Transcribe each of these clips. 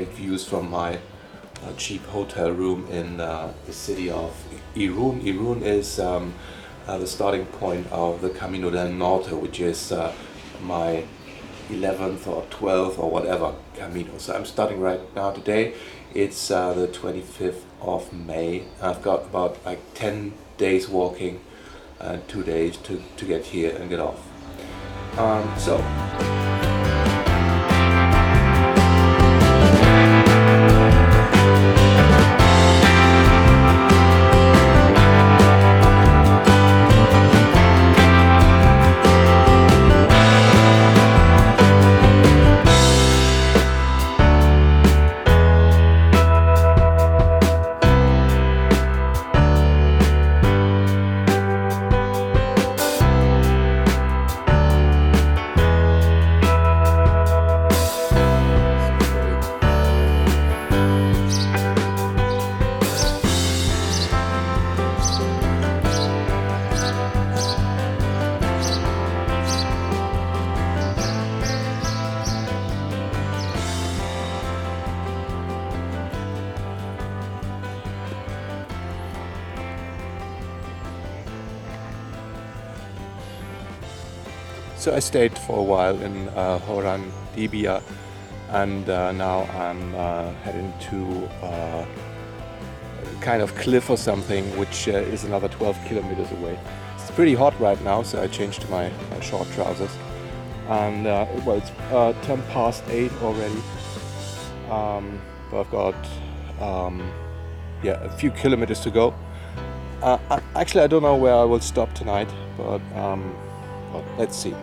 great views from my cheap hotel room in the city of Irun. Irun is the starting point of the Camino del Norte, which is my 11th or 12th or whatever Camino. So I'm starting right now today. It's the 25th of May. I've got about like 10 days walking and 2 days to get here and get off. So So I stayed for a while in Horan Dibia, and now I'm heading to a kind of cliff or something, which is another 12 kilometers away. It's pretty hot right now, so I changed to my short trousers. And well, it's 10 past 8 already, but I've got a few kilometers to go. Actually, I don't know where I will stop tonight, but let's see.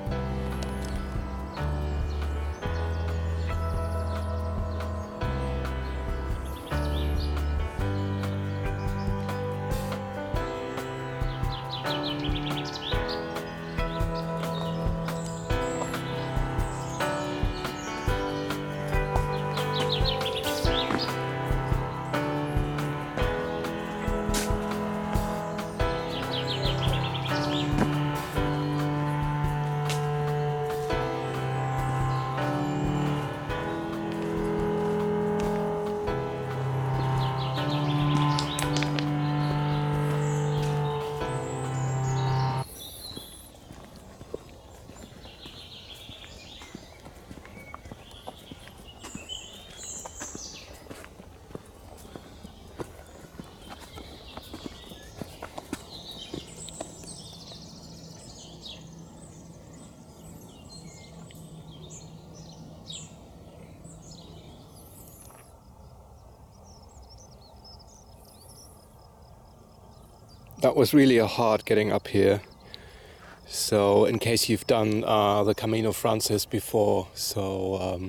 That was really hard getting up here. So in case you've done the Camino Frances before, so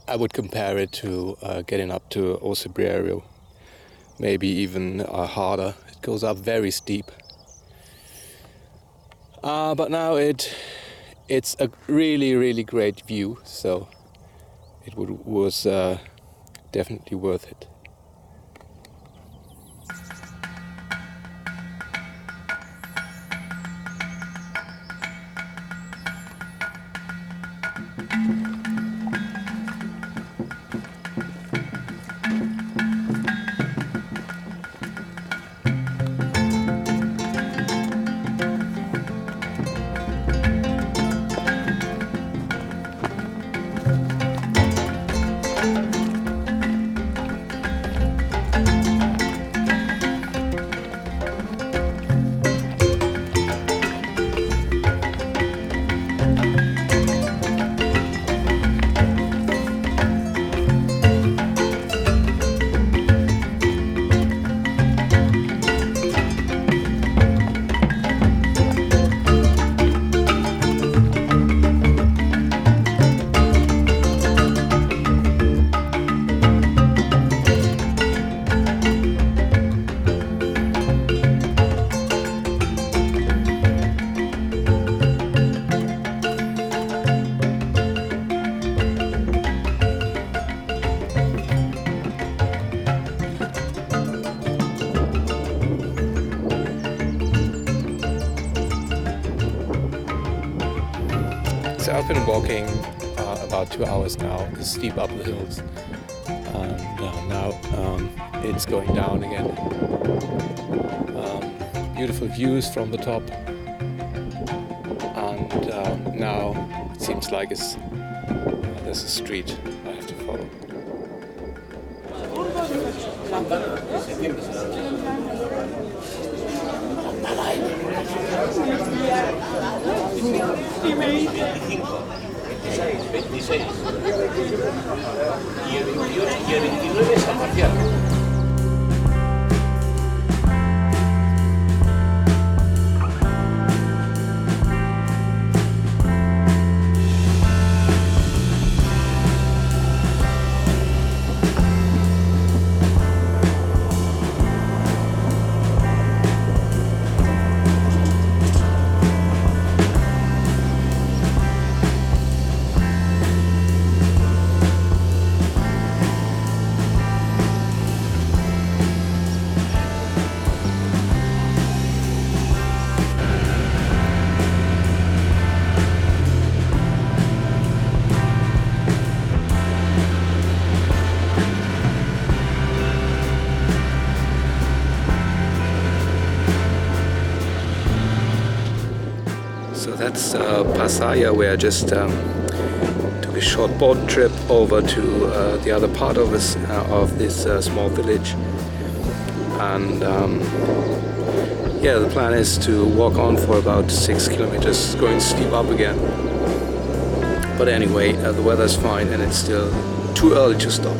I would compare it to getting up to Ocebrario. Maybe even harder. It goes up very steep. But now it's a really, really great view, so it was definitely worth it. So I've been walking about 2 hours now, it's steep up the hills, and now it's going down again. Beautiful views from the top, and now it seems like there's a street I have to follow. So that's Pasaya, where I just took a short boat trip over to the other part of this small village, and yeah, the plan is to walk on for about 6 kilometers, going steep up again. But anyway, the weather's fine and it's still too early to stop.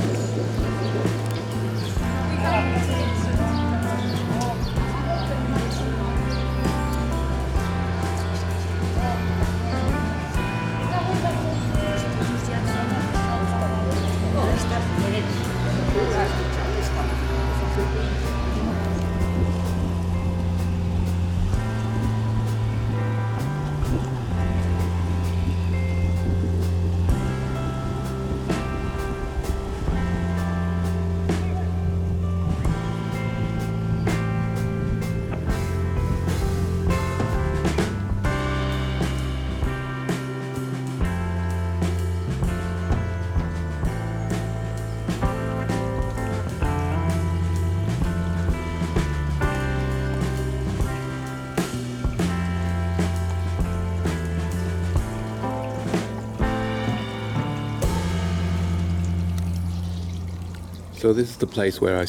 So this is the place where I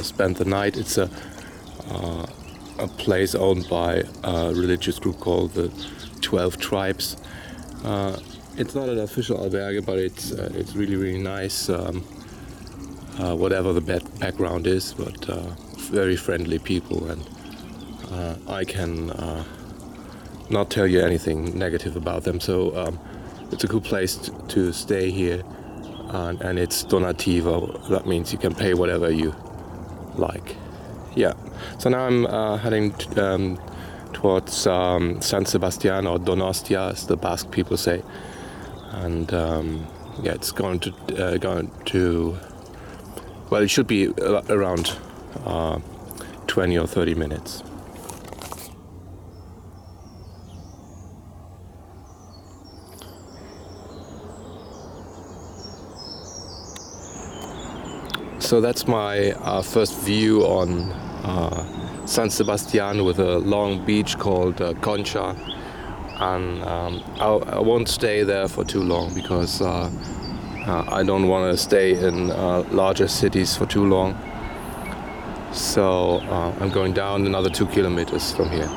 spent the night. It's a place owned by a religious group called the 12 Tribes. It's not an official albergue, but it's really nice. Whatever the background is, but very friendly people, and I can not tell you anything negative about them. So it's a good place to stay here. And it's donativo. That means you can pay whatever you like. Yeah. So now I'm heading towards San Sebastian, or Donostia, as the Basque people say. And yeah, it's going to well, it should be around 20 or 30 minutes. So that's my first view on San Sebastian, with a long beach called Concha, and I won't stay there for too long because I don't want to stay in larger cities for too long. So I'm going down another 2 kilometers from here.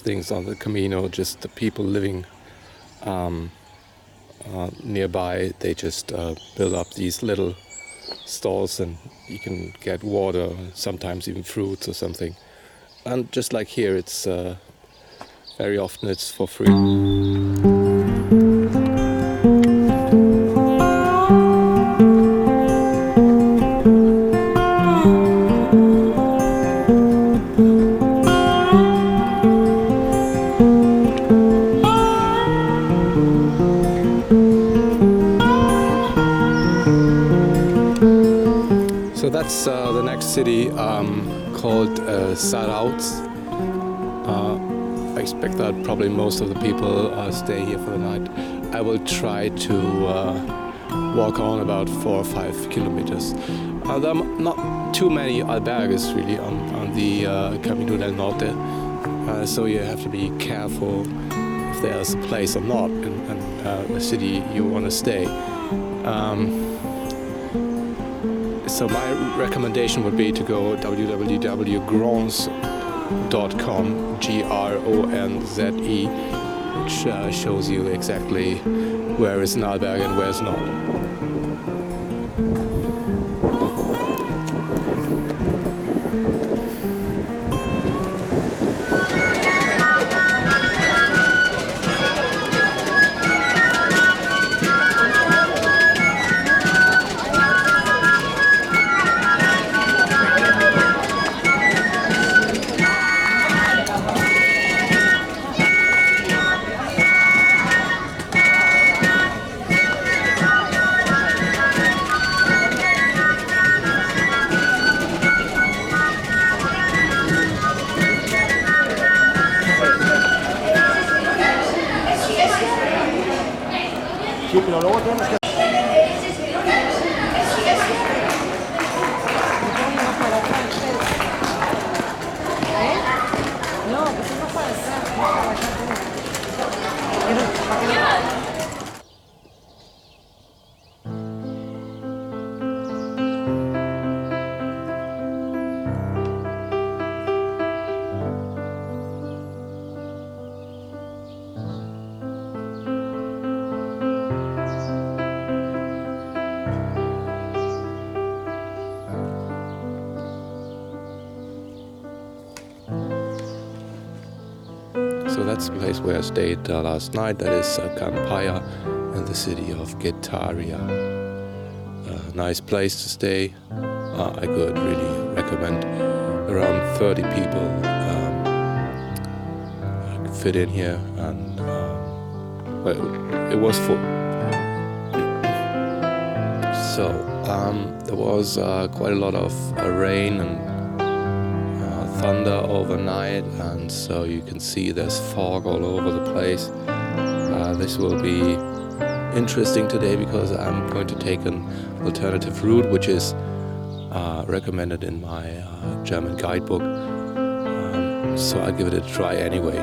nice things on the Camino, just the people living nearby. They just build up these little stalls and you can get water, sometimes even fruits or something. And just like here, it's very often it's for free. So that's the next city called Sarauz. I expect that probably most of the people stay here for the night. I will try to walk on about 4 or 5 kilometers. There are not too many albergues really on the Camino del Norte, so you have to be careful if there's a place or not in the city you want to stay. So my recommendation would be to go www.gronze.com, Gronze, which shows you exactly where is an albergue and where is not. Sí, pero luego tenemos que... No, pues es más para atrás. So that's the place where I stayed last night. That is Campaya in the city of Getaria. A nice place to stay. I could really recommend. Around 30 people could fit in here, and well, it was full. So there was quite a lot of rain and thunder overnight, and so you can see there's fog all over the place. This will be interesting today because I'm going to take an alternative route, which is recommended in my German guidebook. So I'll give it a try anyway,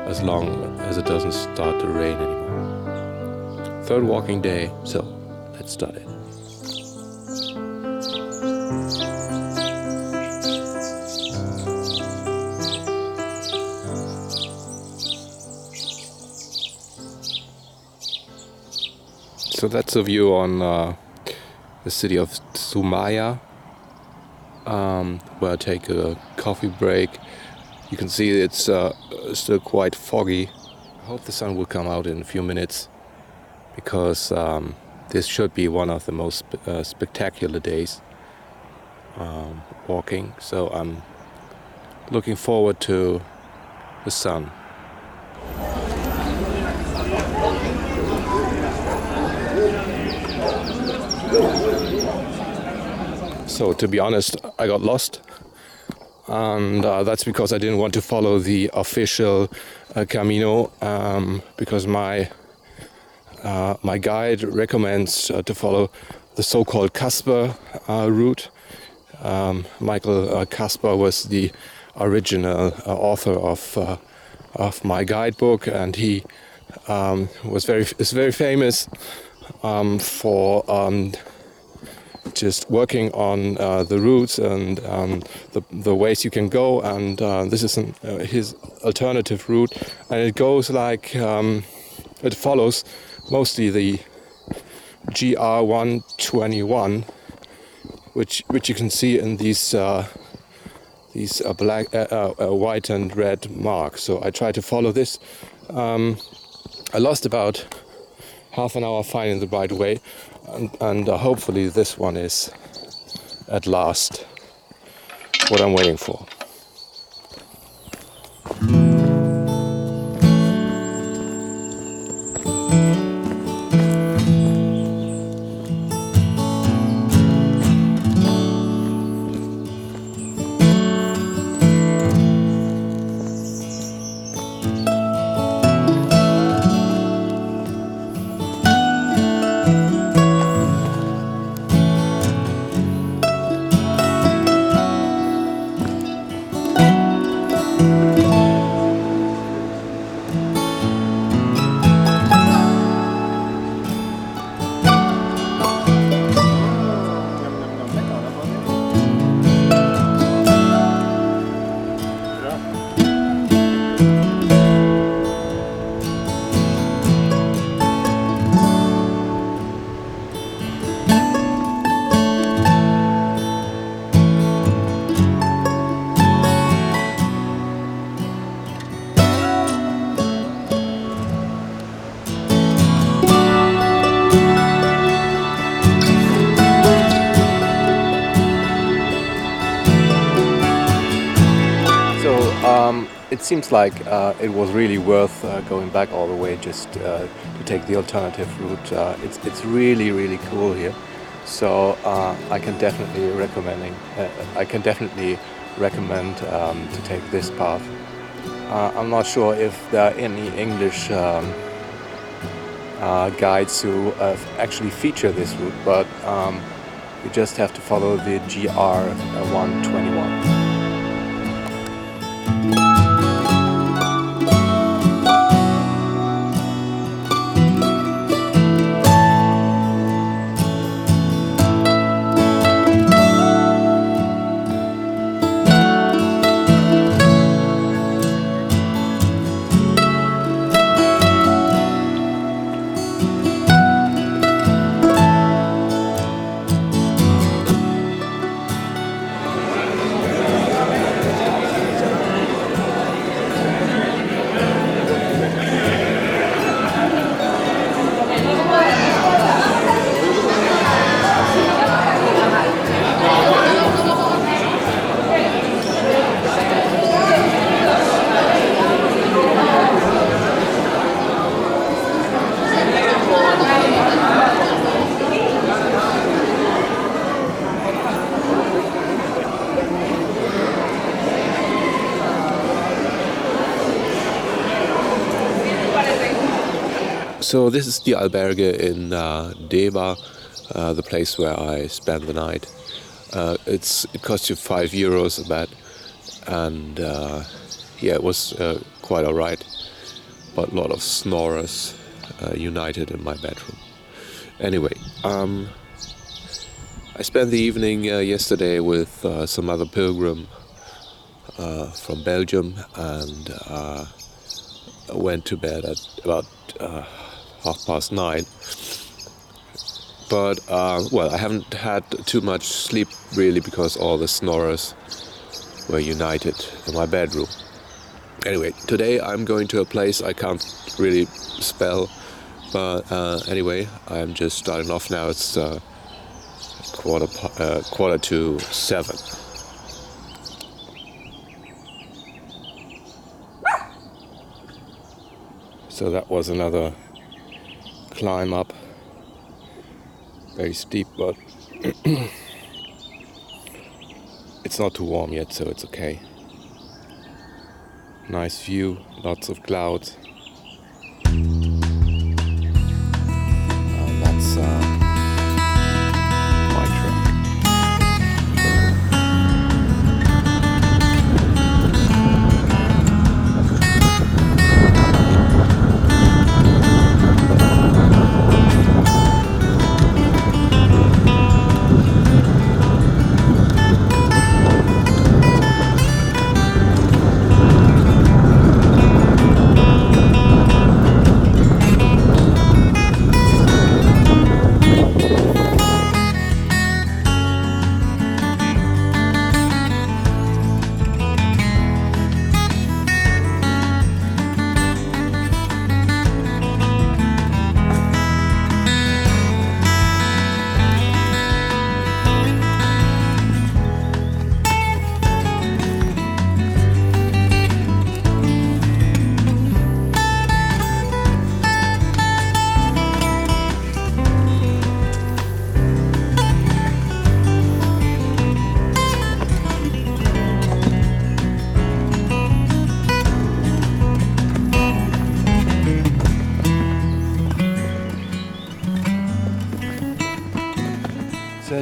as long as it doesn't start to rain anymore. Third walking day, so let's start it. So that's a view on the city of Sumaya, where I take a coffee break. You can see it's still quite foggy. I hope the sun will come out in a few minutes, because this should be one of the most spectacular days walking. So I'm looking forward to the sun. So to be honest, I got lost, and that's because I didn't want to follow the official Camino, because my guide recommends to follow the so-called Kasper route. Michael Kasper was the original author of my guidebook, and he is very famous for just working on the routes and the ways you can go, and this is his alternative route, and it goes like it follows mostly the GR121, which you can see in these black, white and red marks. So I try to follow this. I lost about half an hour finding the right way, and hopefully this one is at last what I'm waiting for. It seems like it was really worth going back all the way just to take the alternative route. It's really cool here, so I can definitely recommend to take this path. I'm not sure if there are any English guides who actually feature this route, but you just have to follow the GR121. So this is the albergue in Deva, the place where I spent the night. It cost you €5 a bed, and yeah, it was quite alright, but a lot of snorers united in my bedroom. Anyway, I spent the evening yesterday with some other pilgrim from Belgium, and went to bed at about 9:30. But well, I haven't had too much sleep really, because all the snorers were united in my bedroom. Anyway, today I'm going to a place I can't really spell, but anyway, I'm just starting off now. It's 7:15. So that was another climb up, very steep, but it's not too warm yet, so it's okay. Nice view, lots of clouds. And that's my track.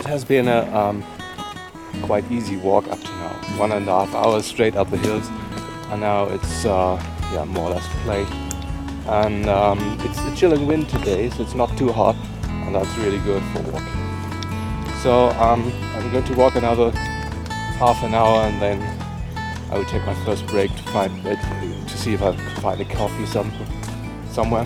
it has been a quite easy walk up to now. 1.5 hours straight up the hills, and now it's more or less play. And it's a chilling wind today, so it's not too hot, and that's really good for walking. So I'm going to walk another half an hour, and then I will take my first break to see if I can find a coffee somewhere.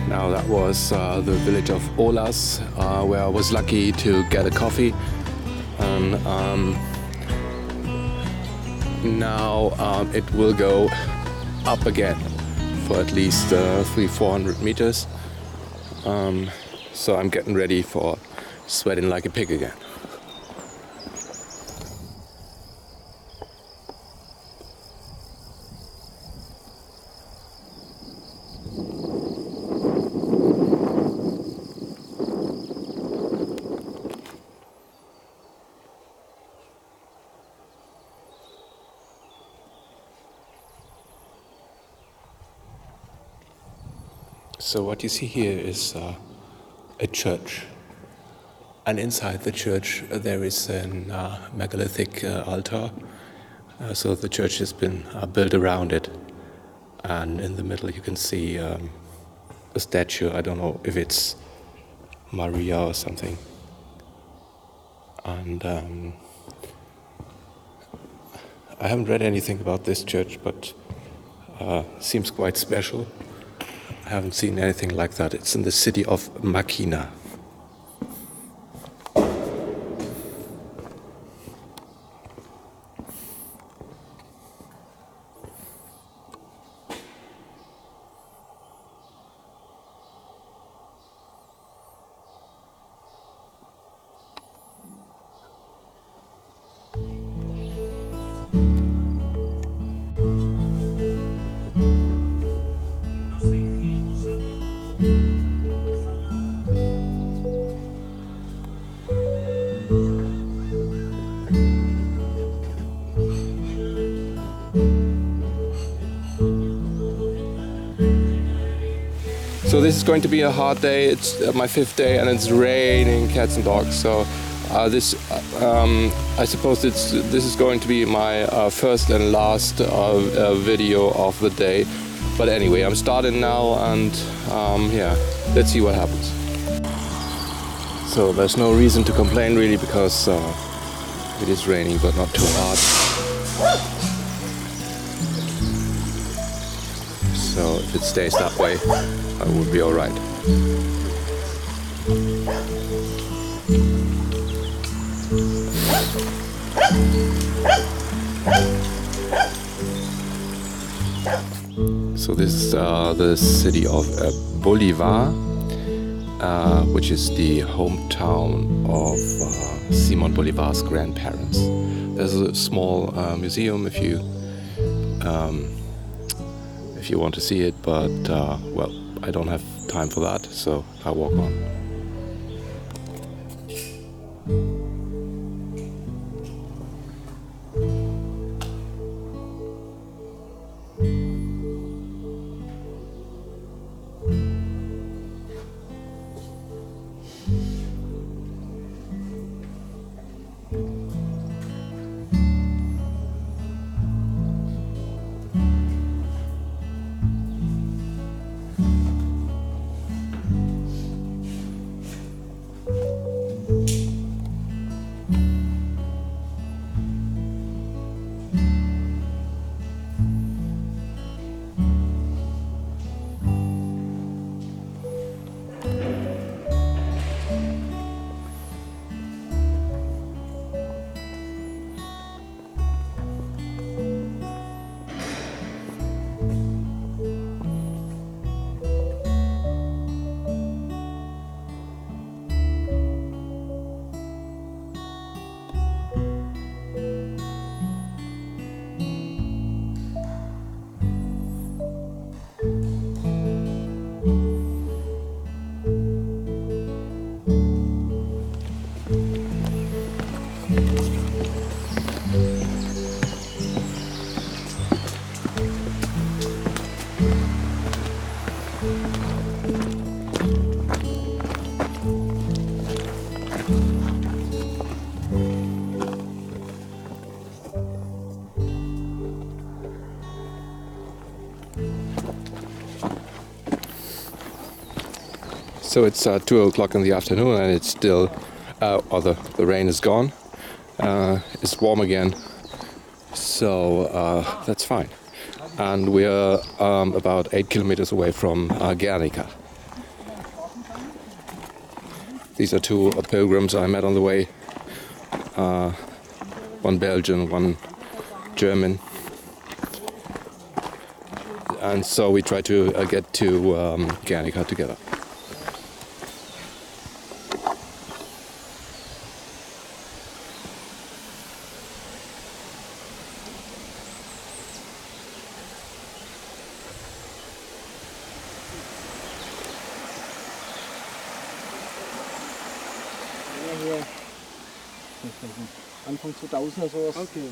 Now that was the village of Olas, where I was lucky to get a coffee, and now it will go up again for at least 300-400 meters. So I'm getting ready for sweating like a pig again. So what you see here is a church, and inside the church there is a megalithic altar. So the church has been built around it, and in the middle you can see a statue. I don't know if it's Maria or something. And I haven't read anything about this church, but seems quite special. I haven't seen anything like that. It's in the city of Makina. So this is going to be a hard day. It's my 5th day, and it's raining cats and dogs. So I suppose this is going to be my first and last video of the day. But anyway, I'm starting now, and let's see what happens. So there's no reason to complain really, because it is raining, but not too hard. So if it stays that way, I will be all right. So this is the city of Bolivar, which is the hometown of Simon Bolivar's grandparents. There's a small museum if you want to see it, but well, I don't have time for that, so I walk on. So it's 2 o'clock in the afternoon and it's still, or the rain is gone. It's warm again, so that's fine. And we are about 8 kilometers away from Guernica. These are 2 pilgrims I met on the way. One Belgian, one German. And so we try to get to Guernica together. Anfang 2000er sowas. Okay.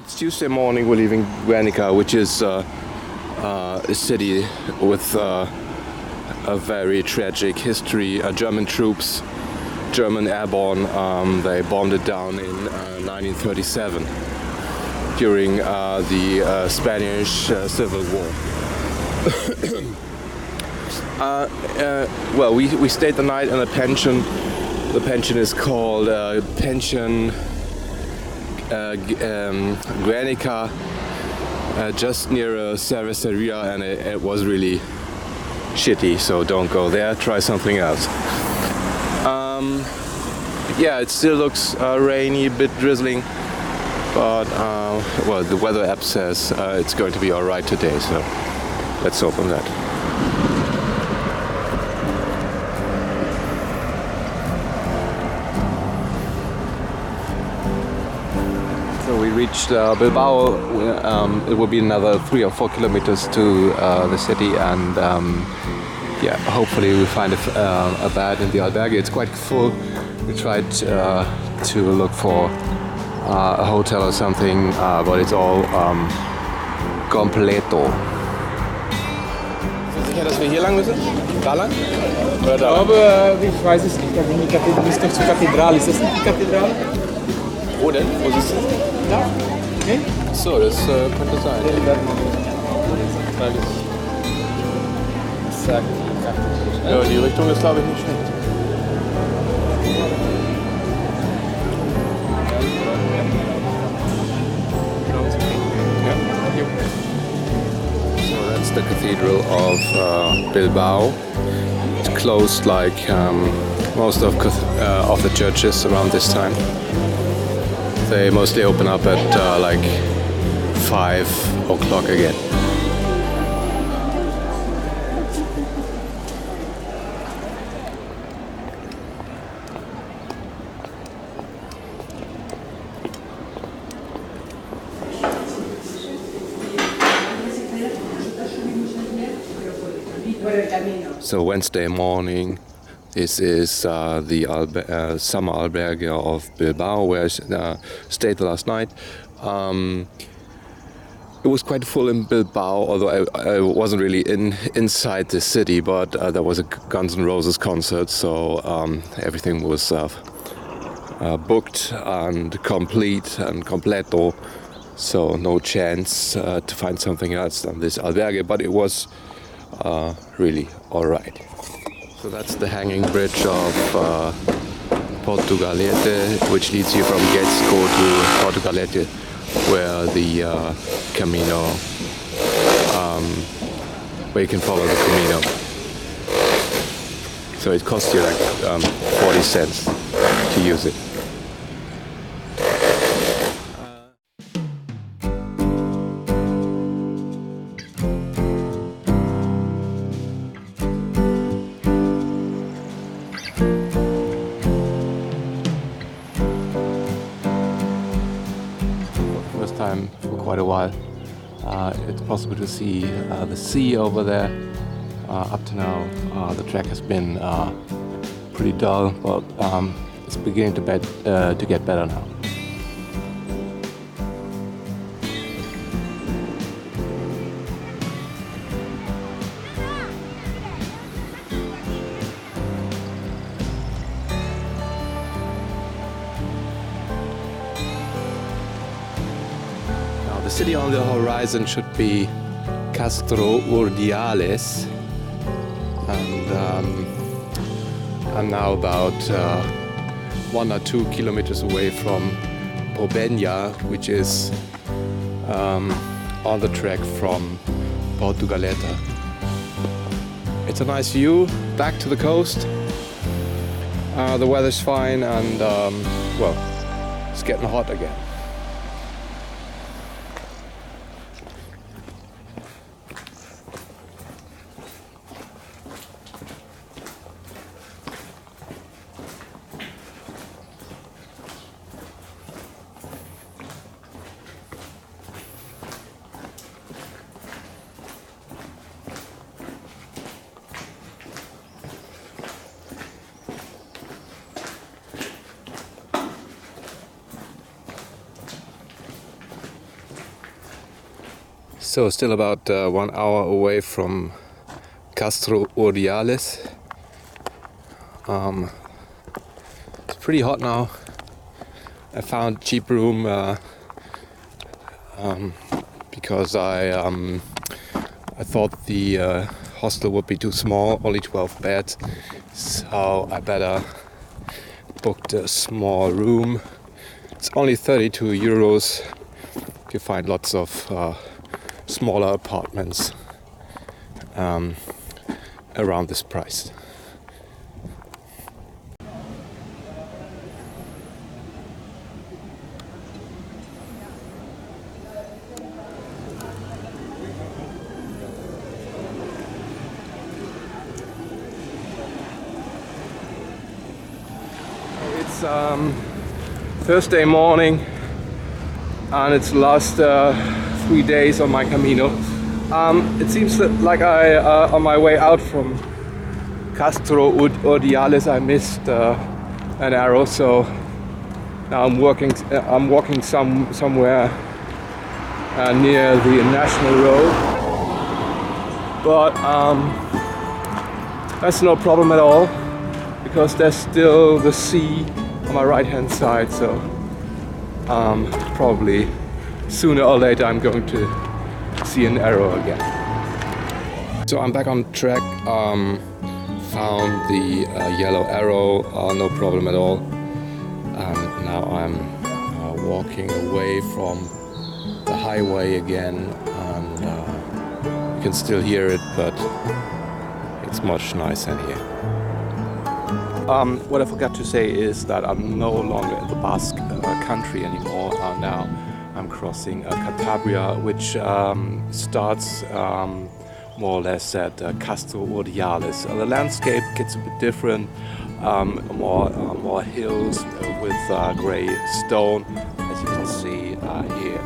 It's Tuesday morning, we're leaving Guernica, which is a city with a very tragic history. German troops, German airborne, they bombed it down in 1937 during the Spanish Civil War. Well, we stayed the night in a pension. The pension is called Pension Guernica, just near a cerveceria, and it was really shitty, so don't go there, try something else. Yeah, it still looks rainy, a bit drizzling, but well, the weather app says it's going to be alright today, so let's hope on that. So we reached Bilbao. It will be another 3 or 4 kilometers to the city, and yeah, hopefully we find a bed in the albergue. It's quite full. We tried to look for a hotel or something, but it's all completo. Bist du sicher, dass wir hier lang müssen? Da lang? Oder da? Ich glaube, ich weiß es nicht, aber die Kathedrale ist doch zur Kathedrale. Ist das nicht die Kathedrale? Wo denn? Wo siehst du? Da? Nee? So, das könnte sein. Weil ich sag, ja, die Richtung ist, glaube ich, nicht schlecht. So that's the Cathedral of Bilbao. It's closed like most of the churches around this time. They mostly open up at like 5 o'clock again. So Wednesday morning, this is the summer albergue of Bilbao, where I stayed last night. It was quite full in Bilbao, although I wasn't really inside the city, but there was a Guns N' Roses concert, so everything was booked and complete and completo, so no chance to find something else than this albergue, but it was really alright. So that's the hanging bridge of Portugalete, which leads you from Getxo to Portugalete, where the Camino, where you can follow the Camino. So it costs you like 40 cents to use it. Time for quite a while. It's possible to see the sea over there. Up to now, the track has been pretty dull, but it's beginning to get better now. The city on the horizon should be Castro Urdiales, and I'm now about 1 or 2 kilometers away from Obenya, which is on the track from Portugaleta. It's a nice view back to the coast. The weather's fine, and well, it's getting hot again. So still about 1 hour away from Castro Urdiales. It's pretty hot now. I found a cheap room because I thought the hostel would be too small, only 12 beds. So I better booked a small room. It's only 32 euros. You find lots of smaller apartments around this price. It's Thursday morning, and it's the last 3 days on my Camino. It seems that like I on my way out from Castro Urdiales I missed an arrow, so now I'm walking somewhere near the national road, but that's no problem at all because there's still the sea on my right hand side, so probably sooner or later I'm going to see an arrow again. So I'm back on track, found the yellow arrow, no problem at all. Now I'm walking away from the highway again, and you can still hear it, but it's much nicer in here. What I forgot to say is that I'm no longer in the Basque country anymore. Now I'm crossing Cantabria, which starts more or less at Castro Urdiales. The landscape gets a bit different, more hills with grey stone, as you can see here.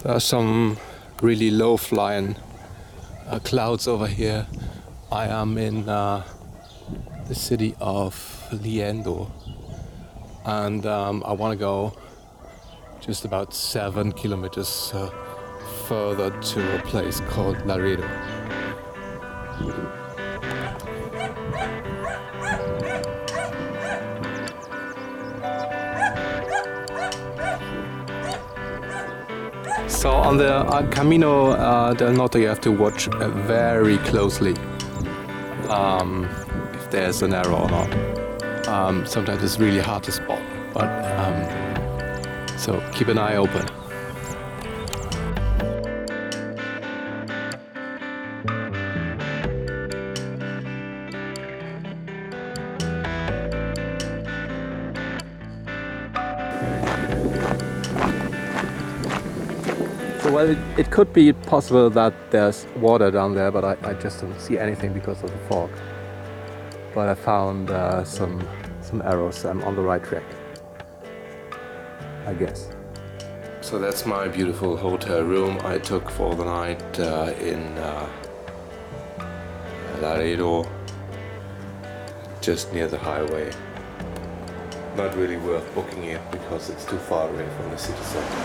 There are some really low-flying clouds over here. I am in the city of Liendo, and I want to go just about 7 kilometers further to a place called Laredo. So on the Camino del Norte you have to watch very closely if there's an arrow or not. sometimes it's really hard to spot. But so keep an eye open. Well, it could be possible that there's water down there, but I just don't see anything because of the fog. But I found some arrows. I'm on the right track, I guess. So that's my beautiful hotel room I took for the night in Laredo, just near the highway. Not really worth booking here because it's too far away from the city center.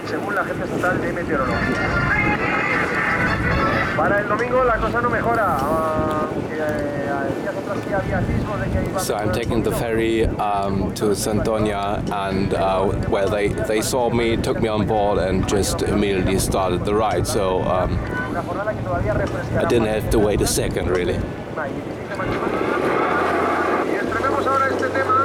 Según la Agencia Estatal de Meteorología. Para el domingo la cosa no mejora, aunque días atrás sí había atisbos de que iba. So I'm taking the ferry to Santoña, and well, they saw me, took me on board, and just immediately started the ride. So I didn't have to wait a second, really. Y estrenamos ahora este tema.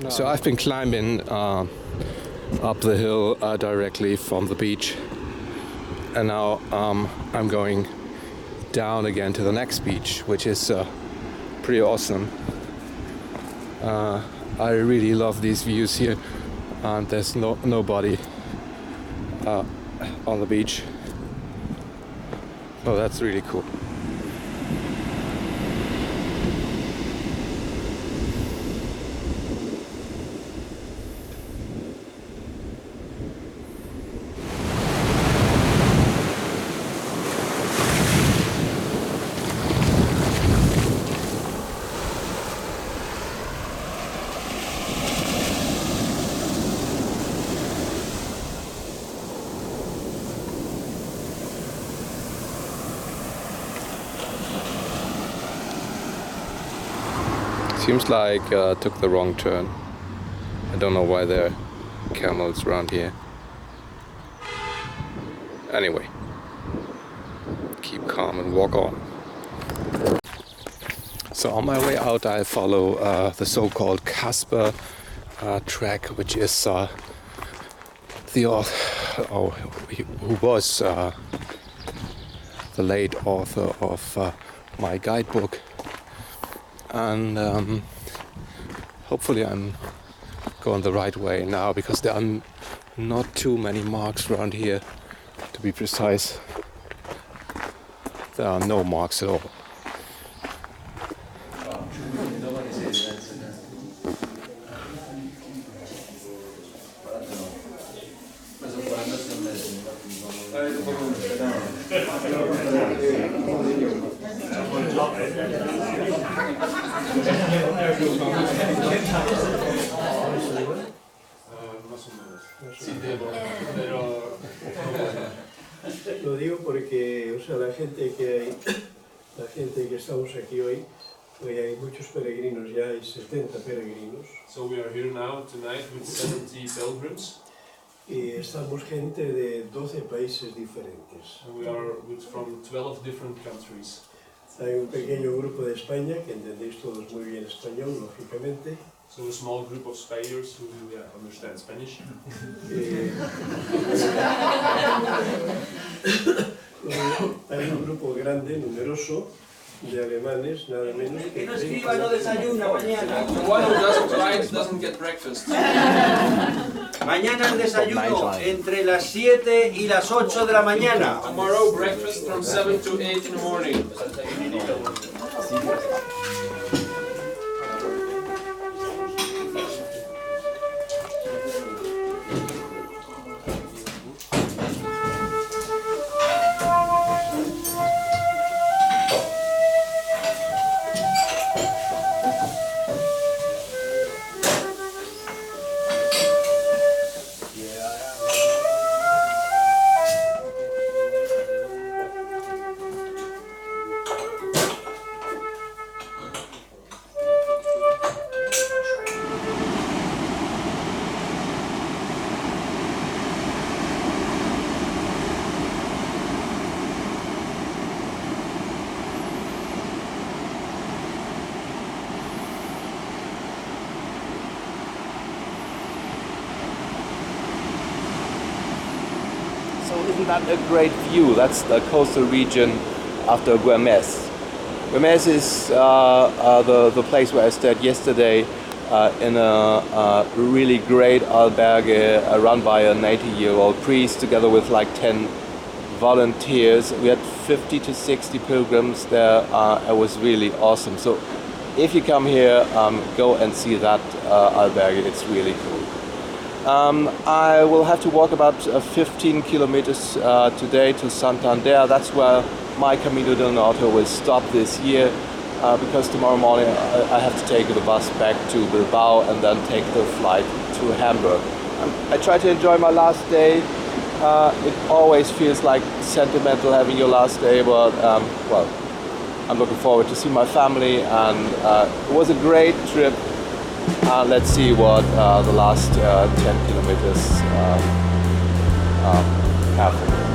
So I've been climbing up the hill directly from the beach, and now I'm going down again to the next beach, which is pretty awesome. I really love these views here, and there's nobody on the beach. Oh, that's really cool. Seems like took the wrong turn. I don't know why there are camels around here. Anyway, keep calm and walk on. So on my way out, I follow the so-called Casper track, which is who was the late author of my guidebook. And hopefully I'm going the right way now, because there are not too many marks around here. To be precise, there are no marks at all. Lo digo porque, o sea, la gente que estamos aquí hoy, hay muchos peregrinos, ya hay 70 peregrinos. So we are here now tonight with 70 pilgrims. Y estamos gente de 12 países diferentes. And we are from 12 different countries. hay un pequeño grupo de España, que entendéis todos muy bien español, lógicamente. So a small group of Spaniards who understand Spanish. Hay un grupo grande, numeroso, de alemanes, nada menos que... no escriba, no desayuna mañana. The one who doesn't write doesn't get breakfast. Mañana el desayuno entre las 7 y las 8 de la mañana. Tomorrow breakfast from 7 to 8 in the morning. So isn't that a great view? That's the coastal region after Güemes. Güemes is the place where I stayed yesterday in a really great albergue run by a 90-year-old priest together with like 10 volunteers. We had 50 to 60 pilgrims there. It was really awesome. So if you come here, go and see that albergue. It's really cool. I will have to walk about 15 kilometers today to Santander. That's where my Camino del Norte will stop this year because tomorrow morning I have to take the bus back to Bilbao and then take the flight to Hamburg. I try to enjoy my last day. It always feels like sentimental having your last day, but well, I'm looking forward to see my family, and it was a great trip. Let's see what the last 10 kilometers have.